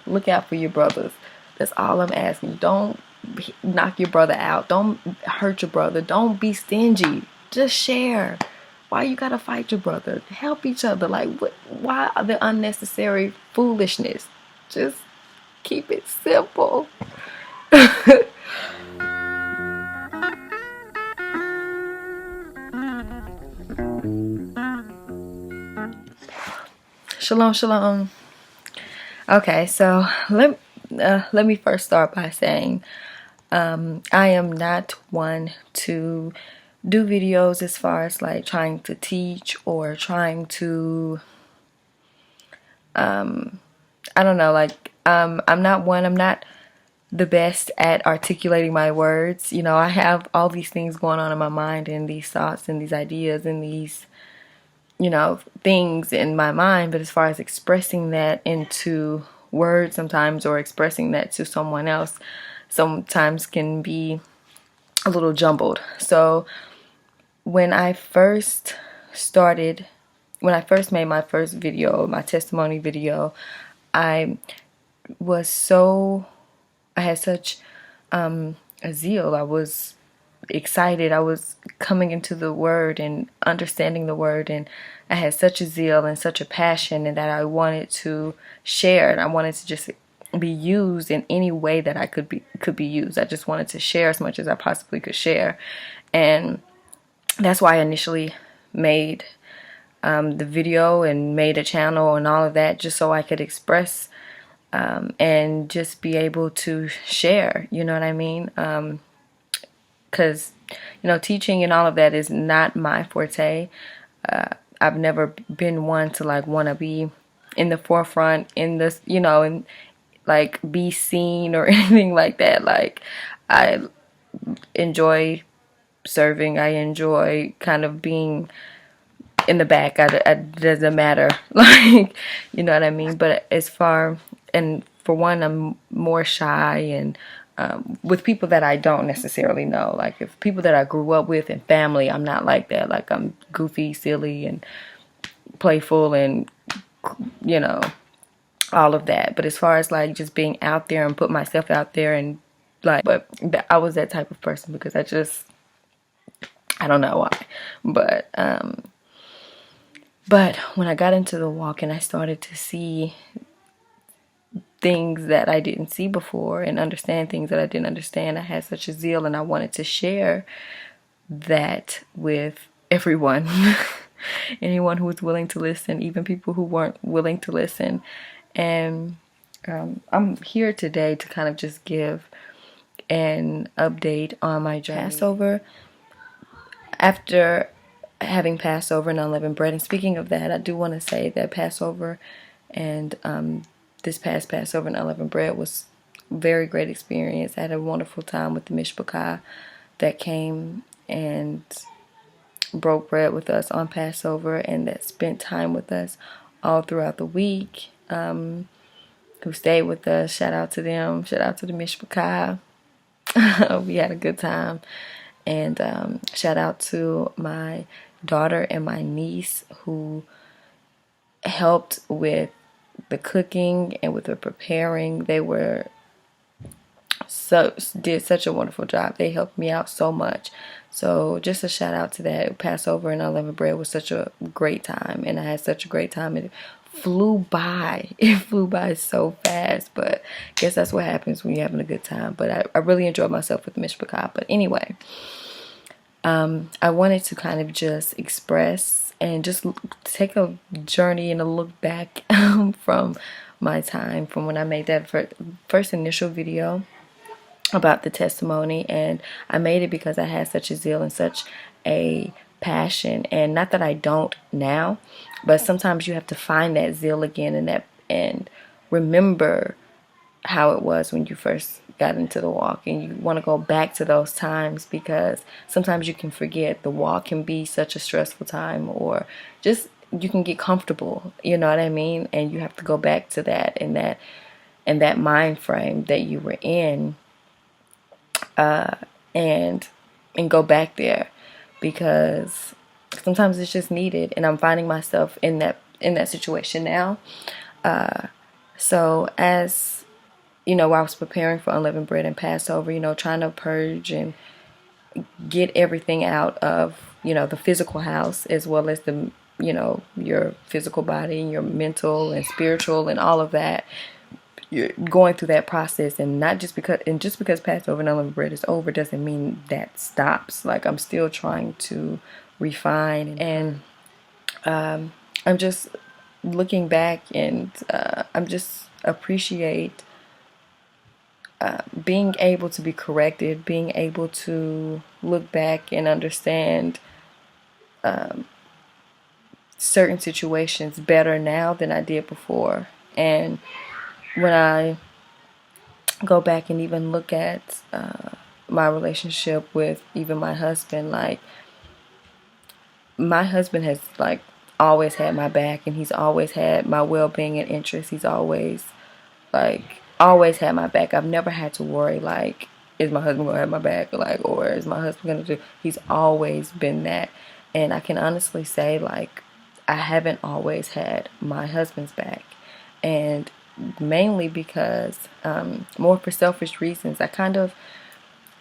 look out for your brothers. That's all I'm asking. Don't knock your brother out. Don't hurt your brother. Don't be stingy. Just share. Why you gotta fight your brother? Help each other. Like, what? Why are the unnecessary foolishness? Just keep it simple. Shalom, shalom. Okay, so let me first start by saying I am not one to do videos as far as like trying to teach or trying to I don't know, like I'm not the best at articulating my words. You know, I have all these things going on in my mind and these thoughts and these ideas and these, you know, things in my mind, but as far as expressing that into words sometimes or expressing that to someone else sometimes can be a little jumbled. So when I first made my first video, my testimony video, I had such a zeal. I was excited. I was coming into the word and understanding the word, and I had such a zeal and such a passion, and that I wanted to share, and I wanted to just be used in any way that I could be used. I just wanted to share as much as I possibly could share, and that's why I initially made the video and made a channel and all of that, just so I could express and just be able to share, you know what I mean? Because, you know, teaching and all of that is not my forte. I've never been one to like want to be in the forefront in this, you know, and like be seen or anything like that. Like, I enjoy serving. I enjoy kind of being in the back. It doesn't matter. Like, you know what I mean? But for one, I'm more shy and with people that I don't necessarily know. Like, if people that I grew up with and family, I'm not like that. Like, I'm goofy, silly, and playful, and, you know, all of that. But as far as like just being out there and put myself out there and like, but I was that type of person because I don't know why. But when I got into the walk and I started to see things that I didn't see before and understand things that I didn't understand, I had such a zeal and I wanted to share that with everyone. Anyone who was willing to listen, even people who weren't willing to listen. And I'm here today to kind of just give an update on my journey. Passover, after having Passover and unleavened bread, and speaking of that, I do want to say that Passover and this past Passover and unleavened bread was a very great experience. I had a wonderful time with the Mishpachah that came and broke bread with us on Passover and that spent time with us all throughout the week, who stayed with us. Shout out to them. Shout out to the Mishpachah. We had a good time. And shout out to my daughter and my niece who helped with the cooking and with the preparing. They did such a wonderful job. They helped me out so much. So just a shout out to that. Passover and unleavened bread was such a great time, and I had such a great time. It flew by. It flew by so fast, but I guess that's what happens when you're having a good time. But I really enjoyed myself with Mishpachah. But anyway, I wanted to kind of just express and just take a journey and a look back from my time, from when I made that first initial video about the testimony. And I made it because I had such a zeal and such a passion, and not that I don't now, but sometimes you have to find that zeal again and remember how it was when you first got into the walk, and you want to go back to those times, because sometimes you can forget. The walk can be such a stressful time, or just you can get comfortable, you know what I mean, and you have to go back to that and that mind frame that you were in, and go back there, because sometimes it's just needed. And I'm finding myself in that situation now. So as while I was preparing for unleavened bread and Passover, trying to purge and get everything out of, the physical house, as well as the, your physical body and your mental and spiritual and all of that. You're going through that process, and not just because Passover and unleavened bread is over doesn't mean that stops. Like, I'm still trying to refine, and I'm just looking back, and I'm just appreciate being able to be corrected, being able to look back and understand certain situations better now than I did before. And when I go back and even look at my relationship with even my husband, like, my husband has, like, always had my back, and he's always had my well-being and interest. He's always had my back. I've never had to worry, like, is my husband gonna have my back, or is my husband gonna do. He's always been that. And I can honestly say, like, I haven't always had my husband's back, and mainly because more for selfish reasons. I kind of,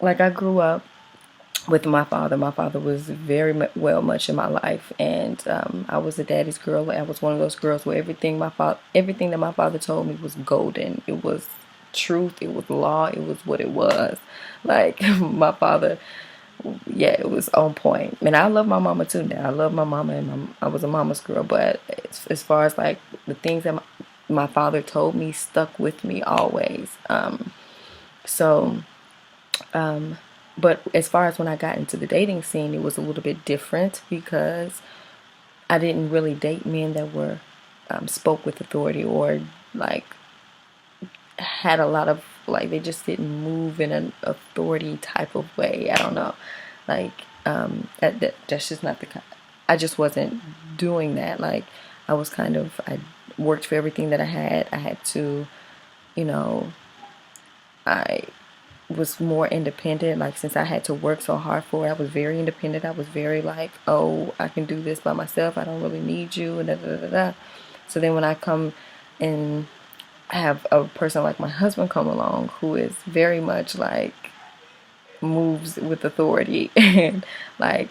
like, I grew up with my father. My father was very much in my life, and I was a daddy's girl. I was one of those girls where everything that my father told me was golden. It was truth. It was law. It was what it was. Like, my father, yeah, it was on point. And I love my mama too. Now I love my mama, and I was a mama's girl. But as far as, like, the things that my father told me stuck with me always. So. But as far as when I got into the dating scene, it was a little bit different, because I didn't really date men that were spoke with authority, or, like, had a lot of, like, they just didn't move in an authority type of way. I don't know, like, that's just not the kind. I just wasn't doing that. Like, I worked for everything that I had. I had to, you know, I was more independent. Like, since I had to work so hard for it, I was very independent. I was very, like, oh, I can do this by myself. I don't really need you, and da da da da. So then when I come and have a person like my husband come along, who is very much, like, moves with authority, and, like,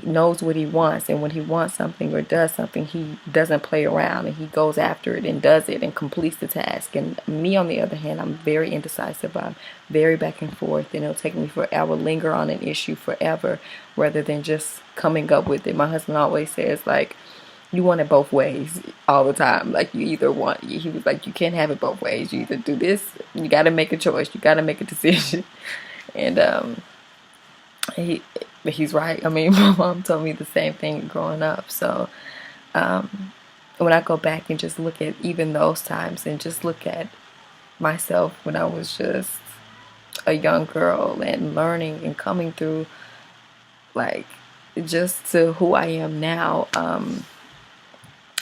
knows what he wants, and when he wants something or does something, he doesn't play around, and he goes after it and does it and completes the task. And me, on the other hand, I'm very indecisive. I'm very back and forth, and it'll take me forever. I will linger on an issue forever rather than just coming up with it. My husband always says, like, you want it both ways all the time. Like, he was like, you can't have it both ways. You either do this, you got to make a choice, you got to make a decision. And he's right. I mean, my mom told me the same thing growing up. So when I go back and just look at even those times, and just look at myself when I was just a young girl, and learning and coming through, like, just to who I am now,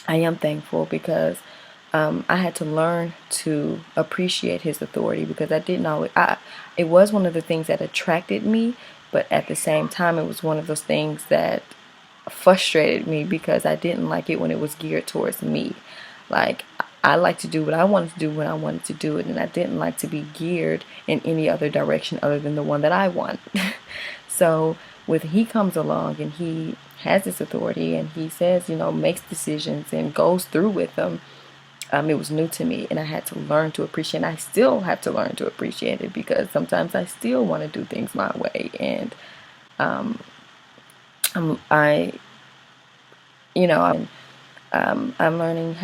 I am thankful, because I had to learn to appreciate his authority, because I didn't always. It was one of the things that attracted me, but at the same time, it was one of those things that frustrated me, because I didn't like it when it was geared towards me. Like, I like to do what I wanted to do when I wanted to do it, and I didn't like to be geared in any other direction other than the one that I want. So when he comes along and he has this authority, and he says, makes decisions and goes through with them, it was new to me, and I had to learn to appreciate, and I still have to learn to appreciate it, because sometimes I still want to do things my way. And I'm learning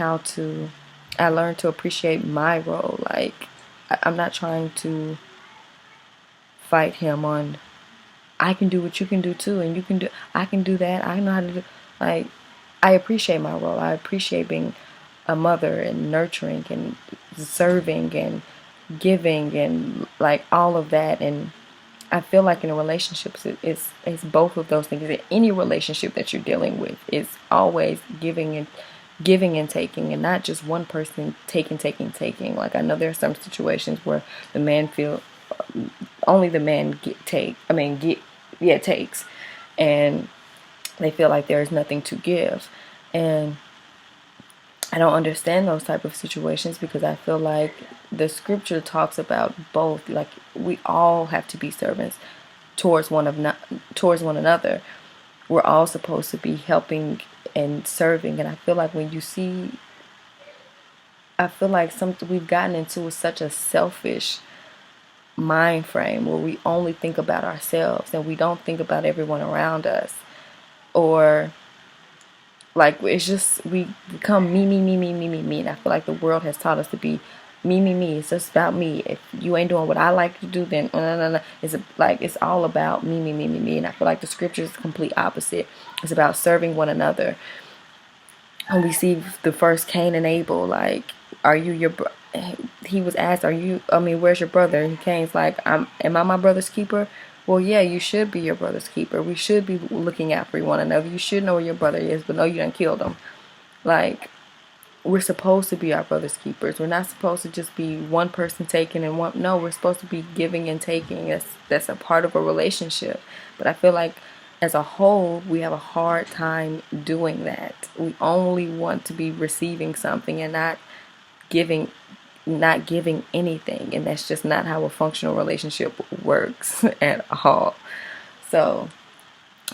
I learned to appreciate my role. Like, I'm not trying to fight him on, I can do what you can do too, and I can do that. I know how to do, like, I appreciate my role. I appreciate being a mother, and nurturing, and serving, and giving, and, like, all of that. And I feel like in a relationship, it's both of those things. In any relationship that you're dealing with, it's always giving and taking, and not just one person taking. Like, I know there are some situations where the man feel only the man takes, and they feel like there is nothing to give. And I don't understand those type of situations, because I feel like the scripture talks about both. Like, we all have to be servants towards one another. We're all supposed to be helping and serving. And I feel like I feel like we've gotten into such a selfish mind frame where we only think about ourselves and we don't think about everyone around us. Or like, it's just, we become me, me, me, me, me, me, me. And I feel like the world has taught us to be me, me, me. It's just about me. If you ain't doing what I like to do, then no, no, no. It's all about me, me, me, me, me. And I feel like the scripture is the complete opposite. It's about serving one another. And we see the first Cain and Abel, like, are you your he was asked, where's your brother? And Cain's like, am I my brother's keeper? Well, yeah, you should be your brother's keeper. We should be looking out for one another. You should know where your brother is, but no, you done killed him. Like, we're supposed to be our brother's keepers. We're not supposed to just be one person taking and one. No, we're supposed to be giving and taking. That's a part of a relationship. But I feel like as a whole, we have a hard time doing that. We only want to be receiving something and giving not giving anything, and that's just not how a functional relationship works at all. So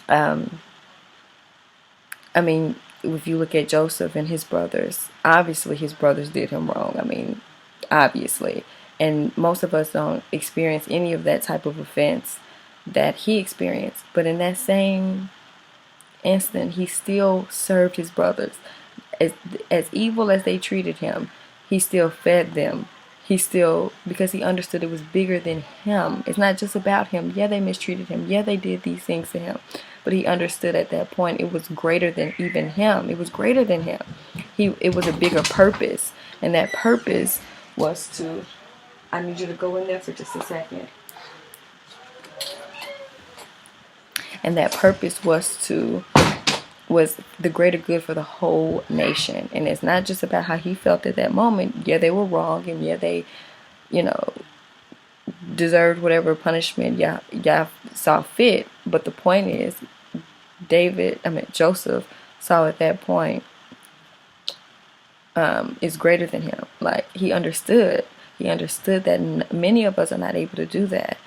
I mean, if you look at Joseph and his brothers, obviously his brothers did him wrong. I mean, obviously. And most of us don't experience any of that type of offense that he experienced. But in that same instant, he still served his brothers. As evil as they treated him, he still fed them. Because he understood it was bigger than him. It's not just about him. Yeah, they mistreated him. Yeah, they did these things to him. But he understood at that point it was greater than even him. It was greater than him. It was a bigger purpose. And that purpose was to... I need you to go in there for just a second. And that purpose was the greater good for the whole nation. And it's not just about how he felt at that moment. Yeah, they were wrong, and yeah, they, deserved whatever punishment y'all saw fit. But the point is, Joseph saw at that point is greater than him. Like, he understood that many of us are not able to do that.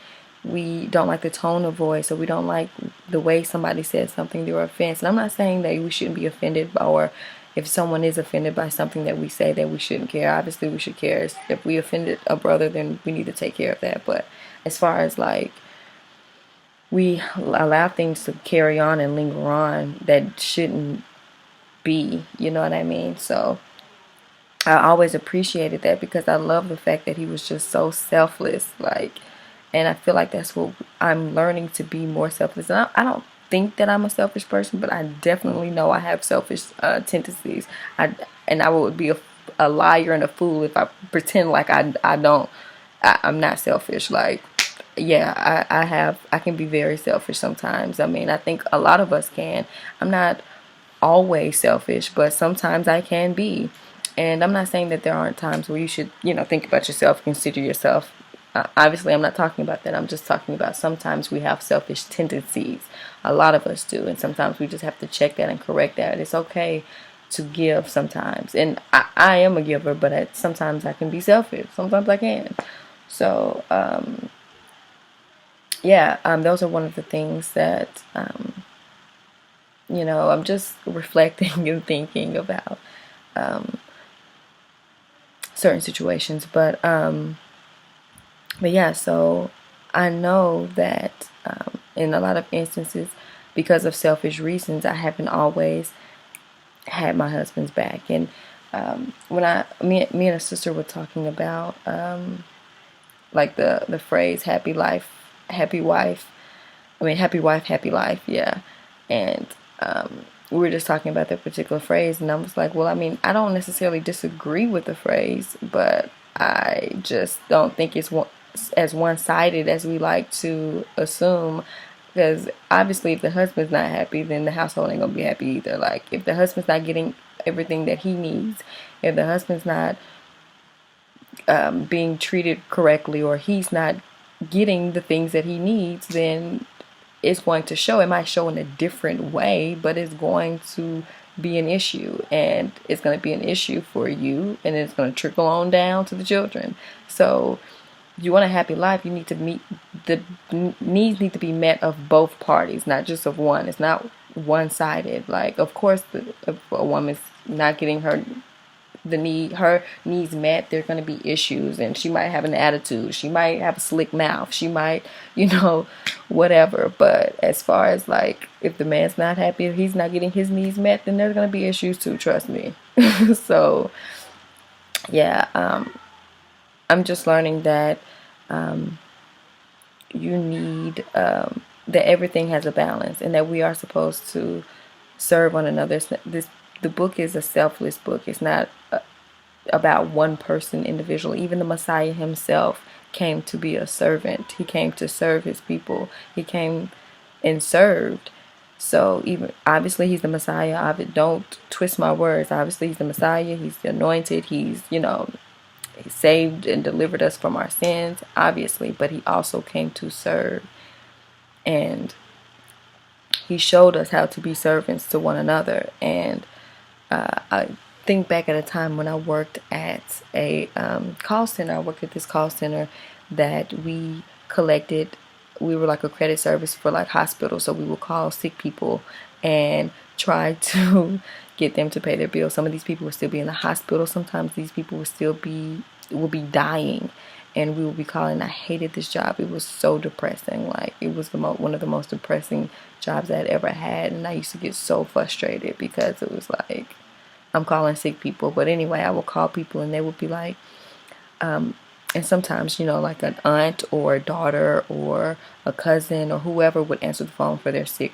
We don't like the tone of voice, or we don't like the way somebody says something, their offense. And I'm not saying that we shouldn't be offended, or if someone is offended by something that we say, that we shouldn't care. Obviously, we should care. If we offended a brother, then we need to take care of that. But as far as like, we allow things to carry on and linger on that shouldn't be, you know what I mean? So I always appreciated that, because I love the fact that he was just so selfless. Like, and I feel like that's what I'm learning, to be more selfless. And I don't think that I'm a selfish person, but I definitely know I have selfish tendencies. I would be a liar and a fool if I pretend like I'm not selfish. Like, yeah, I can be very selfish sometimes. I mean, I think a lot of us can. I'm not always selfish, but sometimes I can be. And I'm not saying that there aren't times where you should, think about yourself, consider yourself. Obviously, I'm not talking about that. I'm just talking about sometimes we have selfish tendencies. A lot of us do. And sometimes we just have to check that and correct that. It's okay to give sometimes. And I am a giver, but sometimes I can be selfish. Sometimes I can. So, those are one of the things that, I'm just reflecting and thinking about certain situations. But yeah, so I know that in a lot of instances, because of selfish reasons, I haven't always had my husband's back. And when me and a sister were talking about like the phrase happy wife, happy life, yeah. And we were just talking about that particular phrase, and I was like, well, I don't necessarily disagree with the phrase, but I just don't think it's as one-sided as we like to assume. Because obviously, if the husband's not happy, then the household ain't gonna be happy either. Like, if the husband's not getting everything that he needs, if the husband's not being treated correctly, or he's not getting the things that he needs, then it's going to show. It might show in a different way, but it's going to be an issue, and it's going to be an issue for you, and it's going to trickle on down to the children. So you want a happy life, you need to meet the needs need to be met of both parties, not just of one. It's not one-sided. Like, of course, if a woman's not getting her needs met, there's going to be issues, and she might have an attitude, she might have a slick mouth, she might, whatever. But as far as, like, if the man's not happy, if he's not getting his needs met, then there's going to be issues too, trust me. So yeah, I'm just learning that you need that everything has a balance, and that we are supposed to serve one another. The book is a selfless book. It's not about one person individually. Even the Messiah himself came to be a servant. He came to serve his people. He came and served. So even obviously he's the Messiah. Don't twist my words. Obviously he's the Messiah. He's the anointed. He's he saved and delivered us from our sins, obviously, but he also came to serve. And he showed us how to be servants to one another. And I think back at a time when I worked at a call center. I worked at this call center that we were like a credit service for like hospitals. So we would call sick people and try to get them to pay their bills. Some of these people would still be in the hospital. Sometimes these people will be dying, and we would be calling. I hated this job. It was so depressing. Like, it was one of the most depressing jobs I had ever had, and I used to get so frustrated because it was like, I'm calling sick people. But anyway, I would call people, and they would be like, and sometimes, like an aunt or a daughter or a cousin or whoever would answer the phone for their sick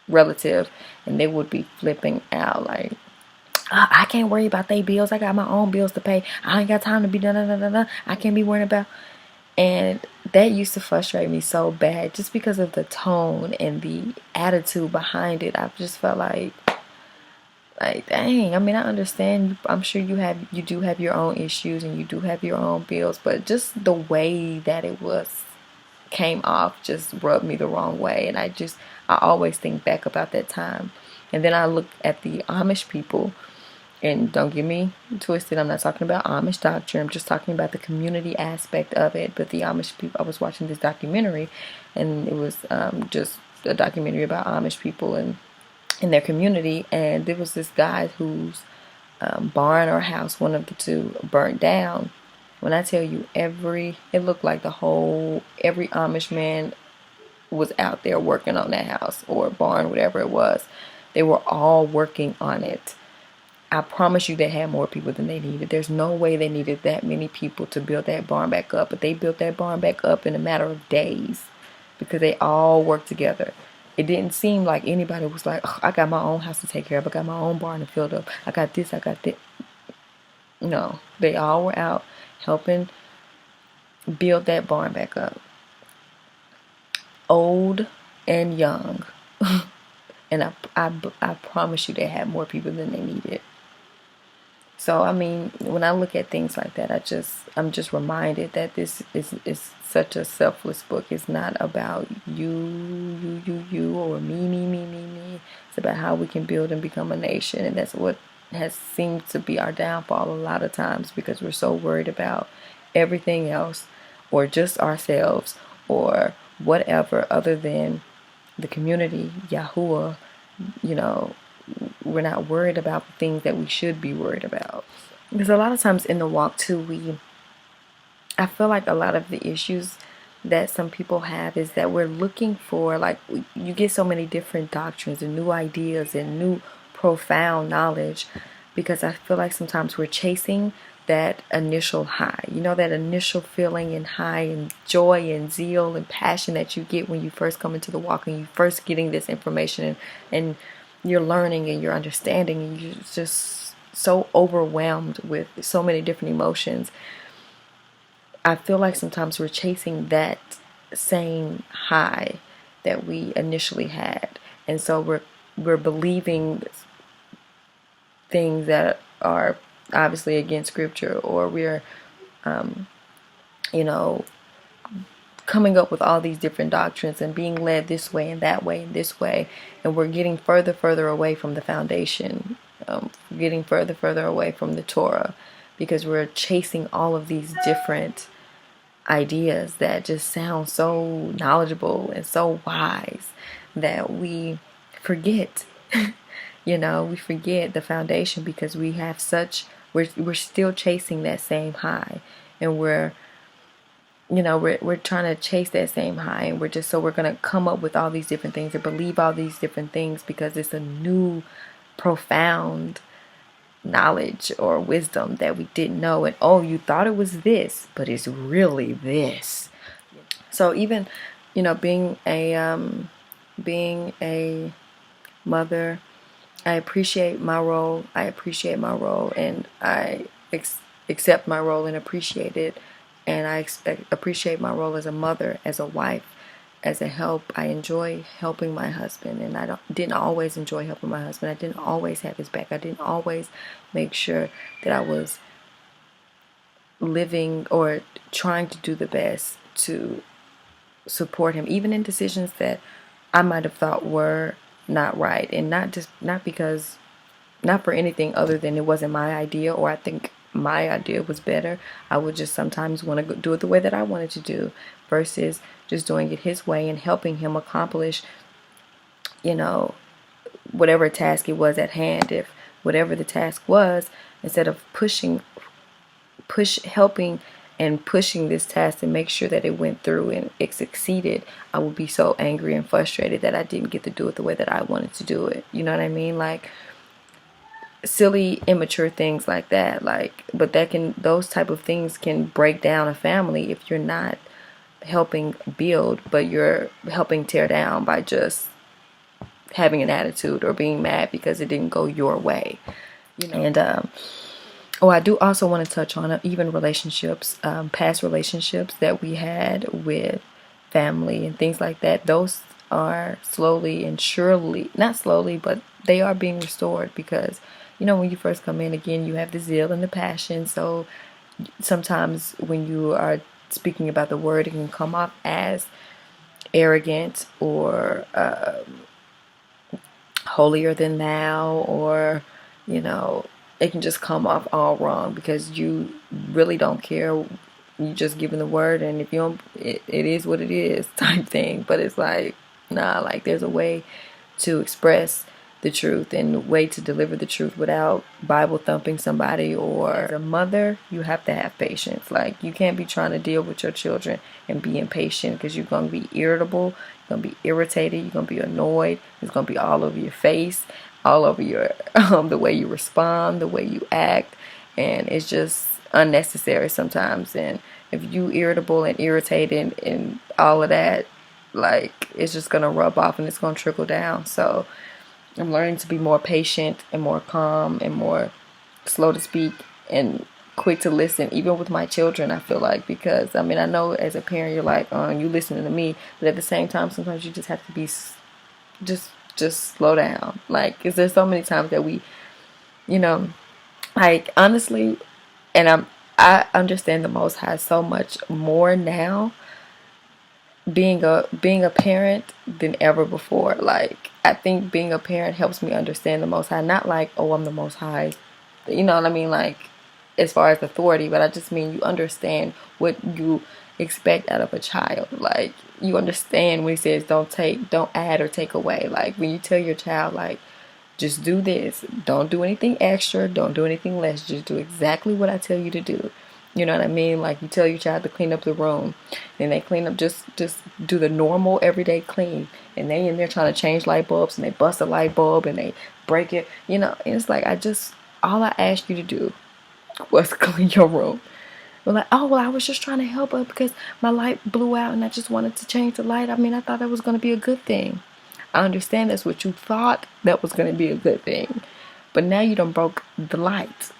relative, and they would be flipping out like, I can't worry about their bills. I got my own bills to pay. I ain't got time to be done. I can't be worrying about. And that used to frustrate me so bad, just because of the tone and the attitude behind it. I just felt like dang. I mean, I understand. I'm sure you do have your own issues, and you do have your own bills, but just the way that it came off just rubbed me the wrong way. And I always think back about that time. And then I look at the Amish people, and don't get me twisted, I'm not talking about Amish doctrine, I'm just talking about the community aspect of it. But the Amish people, I was watching this documentary, and it was just a documentary about Amish people and in their community. And there was this guy whose barn or house, one of the two, burnt down. When I tell you, it looked like every Amish man was out there working on that house or barn, whatever it was. They were all working on it. I promise you, they had more people than they needed. There's no way they needed that many people to build that barn back up. But they built that barn back up in a matter of days because they all worked together. It didn't seem like anybody was like, oh, I got my own house to take care of. I got my own barn to fill up. I got this, I got that. No, they all were out helping build that barn back up. Old and young. And I promise you, they had more people than they needed. So, I mean, when I look at things like that, I'm just reminded that this is such a selfless book. It's not about you, or me. It's about how we can build and become a nation. And that's what has seemed to be our downfall a lot of times, because we're so worried about everything else, or just ourselves, or whatever other than the community, Yahuwah. We're not worried about the things that we should be worried about. Because a lot of times in the walk too, I feel like a lot of the issues that some people have is that we're looking for, like, you get so many different doctrines and new ideas and new profound knowledge, because I feel like sometimes we're chasing that initial high, that initial feeling and high and joy and zeal and passion that you get when you first come into the walk and you first getting this information, and you're learning and you're understanding, and you're just so overwhelmed with so many different emotions. I feel like sometimes we're chasing that same high that we initially had, and so we're believing things that are obviously against scripture, or we're coming up with all these different doctrines and being led this way and that way and this way, and we're getting further away from the foundation, getting further away from the Torah, because we're chasing all of these different ideas that just sound so knowledgeable and so wise that we forget we forget the foundation, because we have we're still chasing that same high, and we're trying to chase that same high, and we're going to come up with all these different things or believe all these different things because it's a new profound knowledge or wisdom that we didn't know. And oh, you thought it was this, but it's really this. So even being a mother, I appreciate my role. And I accept my role and appreciate it. And I appreciate my role as a mother, as a wife, as a help. I enjoy helping my husband, and I didn't always enjoy helping my husband. I didn't always have his back. I didn't always make sure that I was living or trying to do the best to support him, even in decisions that I might have thought were not right, and not for anything other than it wasn't my idea, or I think my idea was better. I would just sometimes want to do it the way that I wanted to do versus just doing it his way and helping him accomplish whatever task it was at hand. If whatever the task was, instead of helping and pushing this task to make sure that it went through and it succeeded, I would be so angry and frustrated that I didn't get to do it the way that I wanted to do it. You know what I mean? Like silly, immature things like that. But those type of things can break down a family if you're not helping build, but you're helping tear down by just having an attitude or being mad because it didn't go your way. And I do also want to touch on even relationships, past relationships that we had with family and things like that. Those are slowly and surely, not slowly, but they are being restored, because when you first come in, again, you have the zeal and the passion. So sometimes when you are speaking about the word, it can come off as arrogant or holier than thou, or it can just come off all wrong because you really don't care. You just giving the word, and if you don't, it is what it is type thing. But it's like, nah, like there's a way to express the truth and a way to deliver the truth without Bible thumping somebody. Or as a mother, you have to have patience. Like, you can't be trying to deal with your children and be impatient, because you're going to be irritable, you're going to be irritated, you're going to be annoyed, it's going to be all over your face, all over your the way you respond, the way you act, and it's just unnecessary sometimes. And if you irritable and irritated and all of that, like, it's just going to rub off and it's going to trickle down. So I'm learning to be more patient and more calm and more slow to speak and quick to listen, even with my children, I feel like, because I know as a parent you're like, oh, you listening to me, but at the same time sometimes you just have to be just slow down. Like, because there's so many times that we, like, honestly, and I understand the Most High so much more now, being a parent, than ever before. Like, I think being a parent helps me understand the Most High. Not like, oh, I'm the Most High, you know what I mean, like as far as authority, but I just mean you understand what you expect out of a child. Like, you understand when he says don't add or take away. Like, when you tell your child, like, just do this, don't do anything extra, don't do anything less, just do exactly what I tell you to do. You know what I mean? Like, you tell your child to clean up the room, and they clean up, just do the normal everyday clean, and they in there trying to change light bulbs, and they bust a light bulb and they break it. And it's like, all I asked you to do was clean your room. We're like, oh, well, I was just trying to help her because my light blew out and I just wanted to change the light. I thought that was going to be a good thing. I understand that's what you thought that was going to be a good thing, but now you done broke the light.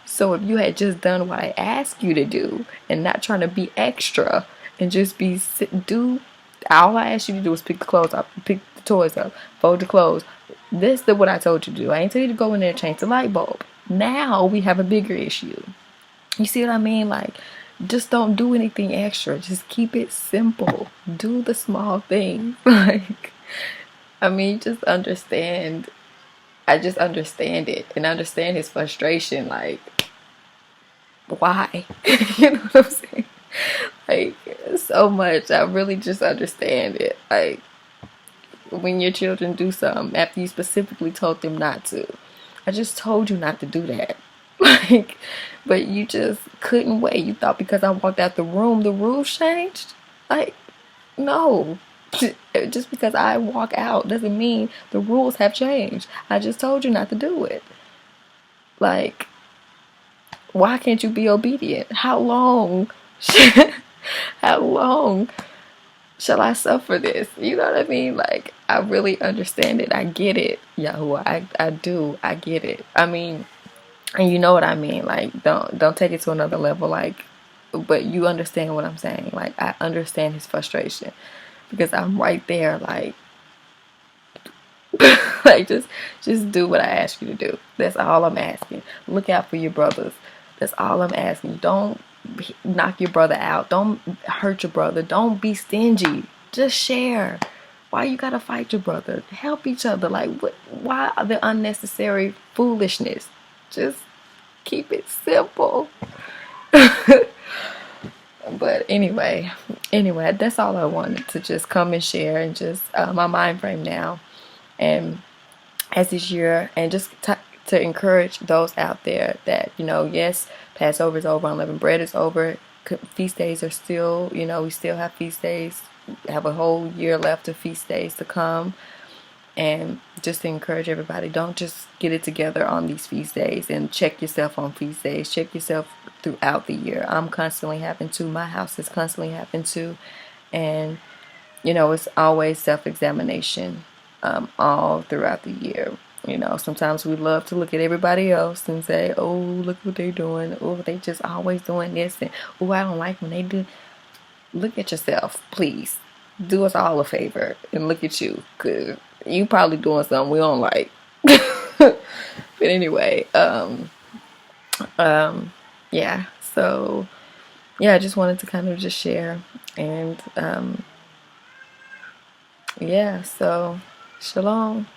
So if you had just done what I asked you to do and not trying to be extra and just all I asked you to do was pick the clothes up, pick the toys up, fold the clothes. This is what I told you to do. I ain't tell you to go in there and change the light bulb. Now we have a bigger issue. You see what I mean? Like, just don't do anything extra. Just keep it simple. Do the small things. Like, I mean, just understand. I just understand it and understand his frustration. Like, why? You know what I'm saying? Like, so much. I really just understand it. Like, when your children do something after you specifically told them not to. I just told you not to do that. Like, but you just couldn't wait. You thought because I walked out the room, the rules changed? Like, no. Just because I walk out doesn't mean the rules have changed. I just told you not to do it. Like, why can't you be obedient? How long? How long shall I suffer this? You know what I mean? Like, I really understand it. I get it, Yahuwah. I do. I get it. I mean, and you know what I mean. Like, don't take it to another level. Like, but you understand what I'm saying. Like, I understand his frustration because I'm right there. Like, like just do what I ask you to do. That's all I'm asking. Look out for your brothers. That's all I'm asking. Don't knock your brother out. Don't hurt your brother. Don't be stingy. Just share. Why you gotta fight your brother? Help each other. Like, what? Why the unnecessary foolishness? Just keep it simple. But anyway, that's all I wanted to just come and share and just my mind frame now. And as this year, and just to encourage those out there that, you know, yes, Passover is over, unleavened bread is over, feast days are still, you know, we still have feast days, have a whole year left of feast days to come. And just to encourage everybody, don't just get it together on these feast days and check yourself on feast days. Check yourself throughout the year. I'm constantly having to. My house is constantly having to. And, you know, it's always self-examination all throughout the year. You know, sometimes we love to look at everybody else and say, oh, look what they're doing. Oh, they just always doing this. And, oh, I don't like when they do. Look at yourself, please. Do us all a favor and look at you, because you probably doing something we don't like. But anyway, yeah, so yeah, I just wanted to kind of just share. And yeah, so shalom.